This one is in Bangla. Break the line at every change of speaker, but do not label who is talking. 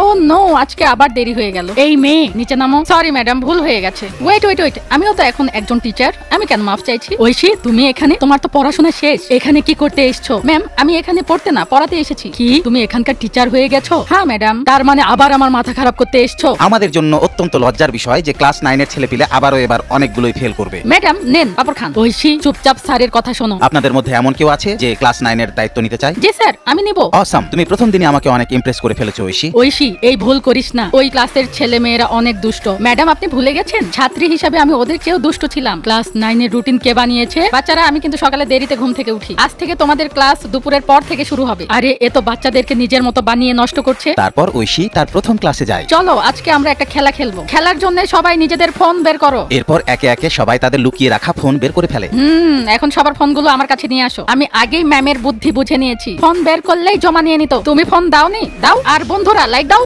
ও নো, আজকে আবার দেরি হয়ে গেল। এই মেয়ে নিচে নামো। সরি ম্যাডাম, ভুল হয়ে গেছে। ওয়েট ওয়েট ওয়েট, আমিও তো এখন একজন টিচার, আমি কেন মাফ চাইছি? ঐশী, তুমি এখানে? তোমার তো পড়াশোনা শেষ, এখানে কি করতে এসছো? ম্যাম, আমি এখানে পড়তে না পড়াতে এসেছি। কি তুমি এখানকার টিচার হয়ে গেছো? হ্যাঁ ম্যাডাম। তার মানে আবার আমার মাথা খারাপ করতে এসছো?
আমাদের জন্য অত্যন্ত লজ্জার বিষয় যে ক্লাস 9 এর ছেলেপিলে আবারও এবার অনেকগুলোই ফেল করবে।
ম্যাডাম নেন পাপড় খান। ঐশী, চুপচাপ স্যারের কথা শোনো।
আপনাদের মধ্যে এমন কেউ আছে যে ক্লাস 9 এর দায়িত্ব নিতে চায়?
জি স্যার, আমি নিব।
অসাম, তুমি প্রথম দিনই আমাকে অনেক ইমপ্রেস করে ফেলেছো ঐশী।
ঐশী, এই ভুল করিস না। ওই ক্লাসের ছেলে মেয়েরা অনেক দুষ্ট। ম্যাডাম, আপনি ভুলে গেছেন, ছাত্রী হিসাবে আমি ওদের চেয়েও দুষ্ট ছিলাম। ক্লাস 9 এর রুটিন কে বানিয়েছে? বাচ্চারা, আমি কিন্তু সকালে দেরিতে ঘুম থেকে উঠি। আজ থেকে তোমাদের ক্লাস দুপুরের পর থেকে শুরু হবে। আরে এ তো বাচ্চাদেরকে নিজের মতো বানিয়ে নষ্ট করছে।
তারপর ঐশী তার প্রথম ক্লাসে যায়।
চলো আজকে আমরা একটা খেলা খেলবো। খেলার জন্য সবাই নিজেদের ফোন বের করো।
এরপর একে একে সবাই তাদের লুকিয়ে রাখা ফোন বের করে ফেলে।
এখন সবার ফোনগুলো আমার কাছে নিয়ে আসো। আমি আগেই ম্যামের বুদ্ধি বুঝে নিয়েছি। ফোন বের করলেই জমা নিয়ে নিত। তুমি ফোন দাওনি? দাও। আর বন্ধুরা লাইক দাও।